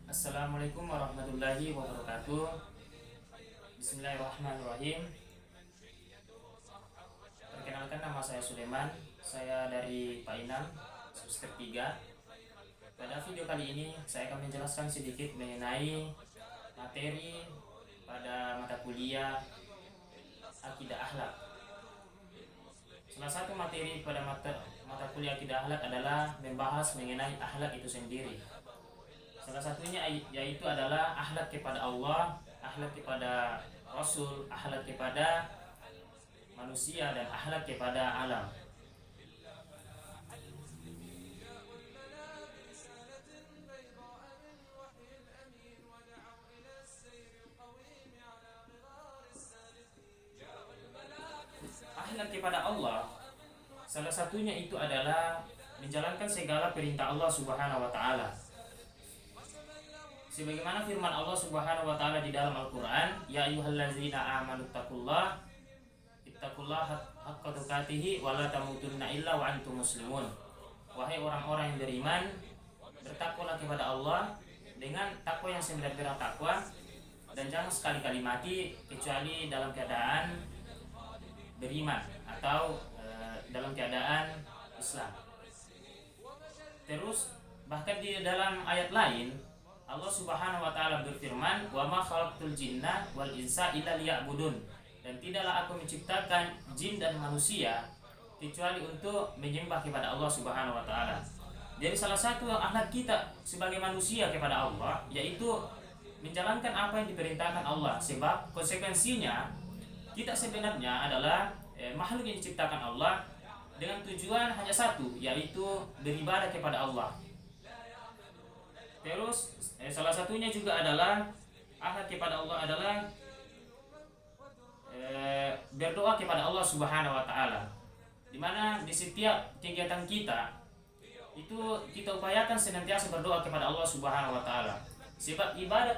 Assalamualaikum warahmatullahi wabarakatuh. Bismillahirrahmanirrahim. Perkenalkan, nama saya Sulaiman. Saya dari Painan, semester 3. Pada video kali ini saya akan menjelaskan sedikit mengenai materi pada mata kuliah Akidah Akhlak. Salah satu materi pada mata kuliah Akidah Akhlak adalah membahas mengenai akhlak itu sendiri. Salah satunya yaitu adalah akhlak kepada Allah, akhlak kepada Rasul, akhlak kepada manusia, dan akhlak kepada alam. Akhlak kepada Allah, salah satunya itu adalah menjalankan segala perintah Allah Subhanahu wa taala. Sebagaimana firman Allah Subhanahu wa taala di dalam Al-Qur'an, "Ya ayyuhallazina amanu ittaqullaha haqqa tuqatih wa la tamutunna illa wa antum muslimun." Wahai orang-orang yang beriman, bertakwalah kepada Allah dengan takwa yang sebenar-benar takwa, dan jangan sekali-kali mati kecuali dalam keadaan beriman atau dalam keadaan Islam. Terus bahkan di dalam ayat lain Allah Subhanahu wa taala berfirman, "Wa ma khalaqtul jinna wal insa illa liya'budun." Dan tidaklah aku menciptakan jin dan manusia kecuali untuk menyembah kepada Allah Subhanahu wa taala. Jadi salah satu akhlak kita sebagai manusia kepada Allah yaitu menjalankan apa yang diperintahkan Allah, sebab konsekuensinya kita sebenarnya adalah makhluk yang diciptakan Allah dengan tujuan hanya satu, yaitu beribadah kepada Allah. Terus salah satunya juga adalah akhlak kepada Allah adalah berdoa kepada Allah Subhanahu wa taala. Di mana di setiap kegiatan kita itu kita upayakan senantiasa berdoa kepada Allah Subhanahu wa taala. Sebab ibadah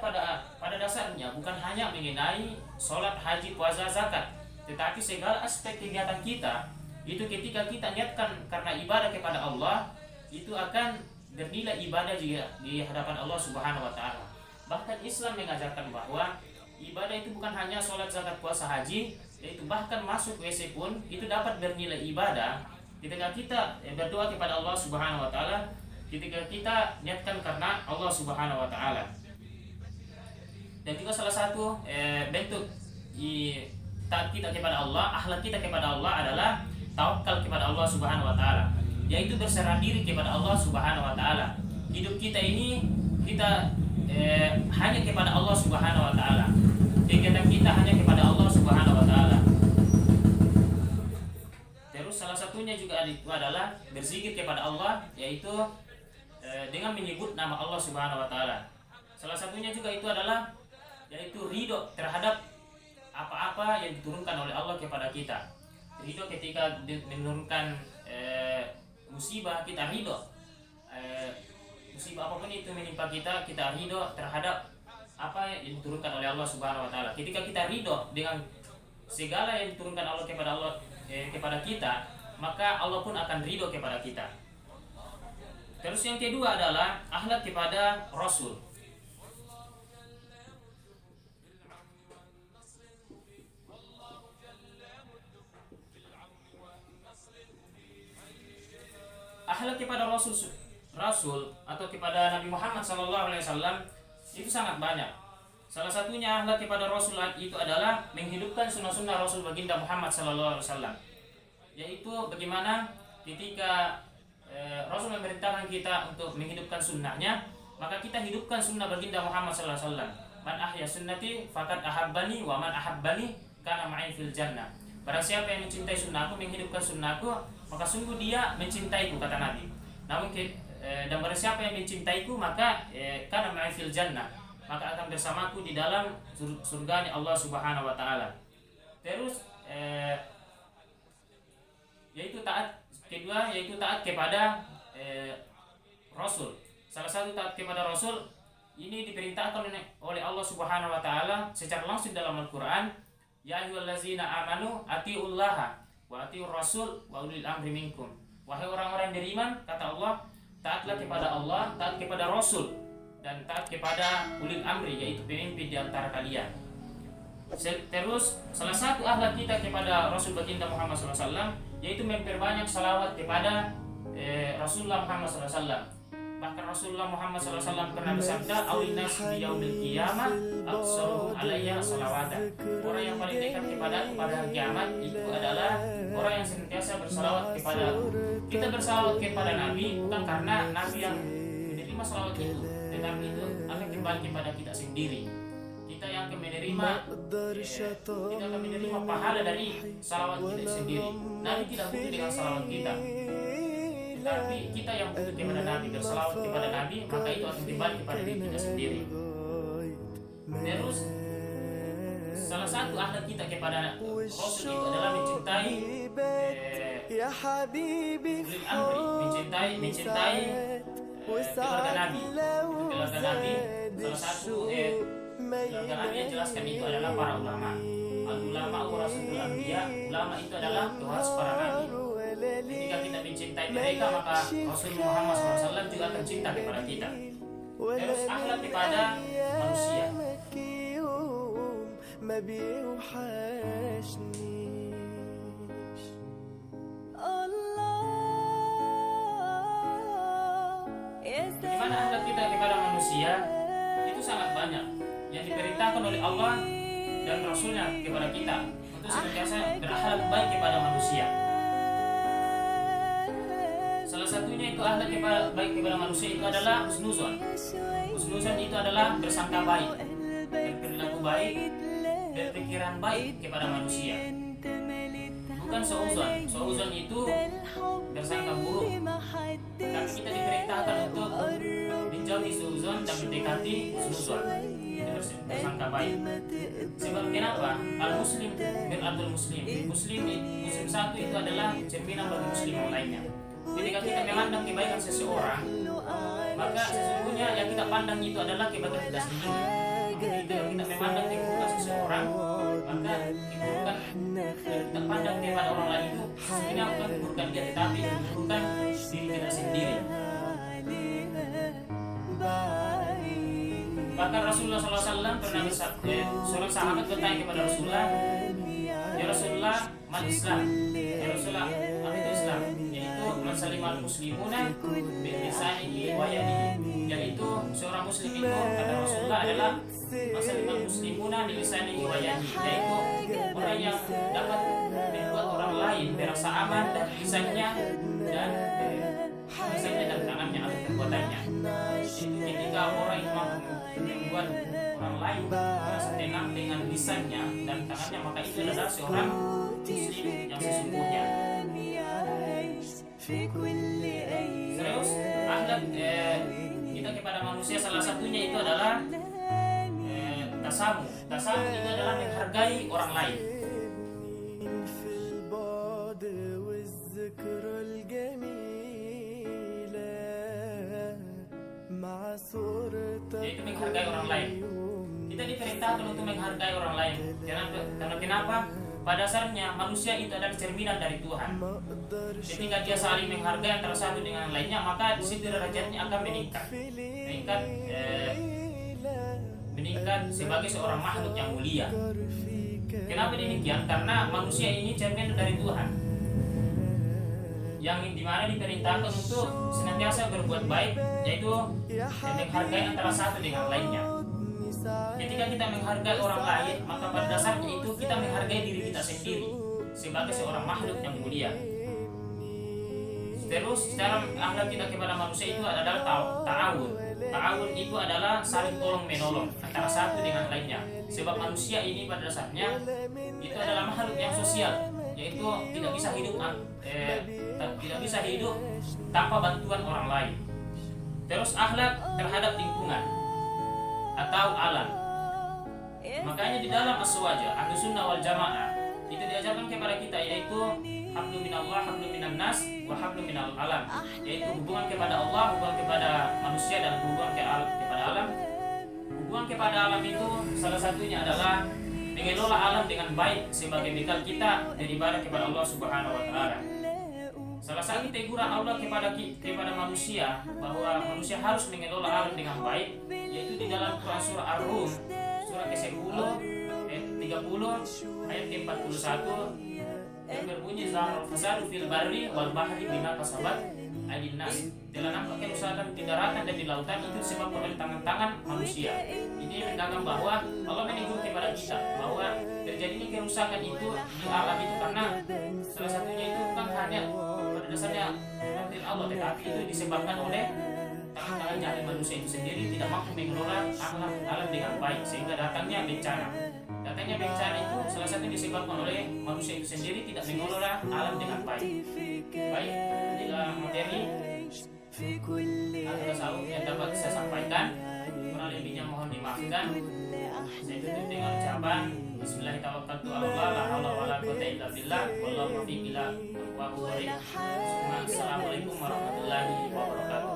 pada dasarnya bukan hanya mengenai sholat, haji, puasa, zakat, tetapi segala aspek kegiatan kita itu ketika kita niatkan karena ibadah kepada Allah, itu akan bernilai ibadah juga di hadapan Allah Subhanahu wa taala. Bahkan Islam mengajarkan bahwa ibadah itu bukan hanya sholat, zakat, puasa, haji, yaitu bahkan masuk WC pun itu dapat bernilai ibadah ketika kita berdoa kepada Allah Subhanahu wa taala, ketika kita niatkan karena Allah Subhanahu wa taala. Dan juga salah satu bentuk taat kita kepada Allah, akhlak kita kepada Allah adalah tawakal kepada Allah Subhanahu wa taala, yaitu berserah diri kepada Allah Subhanahu wa taala. Hidup kita ini kita hanya kepada Allah Subhanahu wa taala. Kegiatan kita hanya kepada Allah Subhanahu wa taala. Terus salah satunya juga itu adalah berzikir kepada Allah, yaitu dengan menyebut nama Allah Subhanahu wa taala. Salah satunya juga itu adalah yaitu ridho terhadap apa-apa yang diturunkan oleh Allah kepada kita. Ridho ketika menurunkan musibah, kita ridho. Musibah apapun itu menimpa kita, kita ridho terhadap apa yang diturunkan oleh Allah Subhanahu wa taala. Ketika kita ridho dengan segala yang diturunkan Allah kepada kita, maka Allah pun akan ridho kepada kita. Terus yang kedua adalah akhlak kepada Rasul. Akhlak kepada Rasul atau kepada Nabi Muhammad SAW itu sangat banyak. Salah satunya akhlak kepada Rasul itu adalah menghidupkan sunnah-sunnah Rasul baginda Muhammad SAW, yaitu bagaimana ketika Rasul memerintahkan kita untuk menghidupkan sunnahnya, maka kita hidupkan sunnah baginda Muhammad SAW. Man ahya sunnati faqad ahabbani wa man ahabbani kana ma'i fil jannah. Barang siapa yang mencintai sunnahku, menghidupkan sunnahku, maka sungguh dia mencintaiku, kata Nabi. Namun dan barang siapa yang mencintaiku, maka kana ma'i fil jannah, maka akan bersamaku di dalam surganya Allah Subhanahu wa taala. Terus yaitu taat kedua, yaitu taat kepada Rasul. Salah satu taat kepada Rasul ini diperintahkan oleh Allah Subhanahu wa taala secara langsung dalam Al-Qur'an. Ya ayyuhallazina amanu atiullaha wa atiur rasul wa ulil amri minkum. Wahai orang-orang yang beriman, kata Allah, taatlah kepada Allah, taat kepada Rasul. dan taat kepada ulil amri, yaitu pemimpin di antara kalian. Terus salah satu akhlak kita kepada Rasul baginda Muhammad SAW yaitu memperbanyak salawat kepada Rasulullah Muhammad SAW. Bahkan Rasulullah Muhammad SAW pernah bersabda, "Awin nas bi yaumil qiyamah aqsaruhum alayya salawatan." Orang yang paling dekat pada hari kiamat itu adalah orang yang senantiasa bersalawat kepada aku. Kita bersalawat kepada Nabi bukan karena Nabi yang menerima salawat itu, tetapi itu akan kembali kepada kita sendiri. Kita yang akan menerima pahala dari salawat kita sendiri. Nabi tidak butuh dengan salawat kita, tetapi kita yang butuh kepada Nabi, bersalawat kepada Nabi, maka itu akan kembali kepada diri kita sendiri. Terus salah satu akhlak kita kepada Rasul itu adalah mencintai ulil amri, mencintai keluarga Nabi. Keluarga Nabi salah satu keluarga Nabi yang jelaskan itu adalah para ulama. Al-ulama warasatul anbiya, ulama itu adalah pewaris para nabi. Ketika kita mencintai mereka, maka Rasulullah Muhammad SAW juga akan cinta kepada kita. Terus akhlak kepada manusia. Bagaimana akhlak kita kepada manusia? Itu sangat banyak yang diperintahkan oleh Allah dan Rasulnya kepada kita untuk senantiasa berakhlak baik kepada manusia. Salah satunya itu akhlak baik kepada manusia itu adalah husnuzon. Husnuzon itu adalah bersangka baik, berperilaku baik, berpikiran baik kepada manusia. Bukan seuzon. Seuzon itu bersangka buruk. Tapi kita diperintahkan untuk menjauhi seuzon dan mendekati husnuzon. Itu bersangka baik. Sebab kenapa? Al-Muslim mir'atul Muslim. Muslim satu itu adalah cerminan bagi Muslim yang lainnya. Ketika kita memandang kebaikan seseorang, maka sesungguhnya yang kita pandang itu adalah kebaikan kita sendiri. Ketika kita memandang keburukan seseorang, maka keburukan yang kita pandang kepada orang lain itu sesungguhnya bukan keburukan dia, tetapi keburukan diri kita sendiri. Bahkan Rasulullah SAW pernah bersabda, seorang sahabat bertanya kepada Rasulullah, "Ya Rasulullah, mal Islam?" "Ya Rasulullah, apa itu Islam?" Yaitu mansalimal muslimuna bil lisanihi wa yadihi. Yaitu seorang muslim itu kata Rasulullah adalah mansalimal muslimuna bil lisanihi wa yadihi, yaitu orang yang dapat membuat orang lain merasa aman dari lisannya dan tangannya atau perbuatannya. Ketika orang itu mampu membuat orang lain merasa tenang dengan lisannya dan tangannya, maka itu adalah seorang muslim yang sesungguhnya. Terus akhlak kita kepada manusia salah satunya itu adalah tasamu. Tasamu itu adalah menghargai orang lain. Yaitu menghargai orang lain. Kita diperintahkan untuk menghargai orang lain. Karena kenapa? Pada dasarnya manusia itu adalah cerminan dari Tuhan. Ketika dia saling menghargai antara satu dengan lainnya, maka di situ derajatnya akan meningkat sebagai seorang makhluk yang mulia. Kenapa demikian? Karena manusia ini cerminan dari Tuhan, yang dimana diperintahkan untuk senantiasa berbuat baik, yaitu menghargai antara satu dengan lainnya. Ketika kita menghargai orang lain, maka pada dasarnya itu kita menghargai diri kita sendiri sebagai seorang makhluk yang mulia. Terus cara akhlak kita kepada manusia itu adalah ta'awun. Ta'awun itu adalah saling tolong menolong antara satu dengan lainnya. Sebab manusia ini pada dasarnya itu adalah makhluk yang sosial, yaitu tidak bisa hidup tanpa bantuan orang lain. Terus akhlak terhadap lingkungan atau alam. Makanya di dalam As-Suwajah Ahlus Sunnah wal Jamaah itu diajarkan kepada kita, yaitu hablu minallah, hablu minan nas, wa hablu minal alam, yaitu hubungan kepada Allah, hubungan kepada manusia, dan hubungan kepada alam. Hubungan kepada alam itu salah satunya adalah mengelola alam dengan baik sebagai bekal kita beribadah kepada Allah Subhanahu wa taala. Salah satu teguran Allah kepada manusia bahwa manusia harus mengelola alam dengan baik, yaitu di dalam Quran surah Ar-Rum surah ke-10 ayat 30 ayat ke-41 yang berbunyi zahar fasadu fil barri wal bahri bima kasabat aydin nas. Telah nampak kerusakan di daratan dan di lautan itu disebabkan oleh tangan-tangan manusia. Ini menandakan bahwa Allah menegur kepada kita bahwa terjadinya kerusakan itu di alam itu karena salah satunya itu bukan hanya pada dasarnya takdir Allah, tetapi itu disebabkan oleh tangan-tangan jahat manusia itu sendiri tidak mampu mengelola alam dengan baik, sehingga datangnya bencana. Datangnya bencana itu salah satu disebabkan oleh manusia itu sendiri tidak mengelola alam dengan baik. Baik, inilah materi atau tasawuf yang dapat saya sampaikan. Kurang lebihnya mohon dimaafkan. Saya tutup dengan ucapan Bismillahirrahmanirrahim. La haula wala quwwata illa billah. Wallahu muwaffiq ila aqwamit thoriq. Assalamualaikum warahmatullahi wabarakatuh.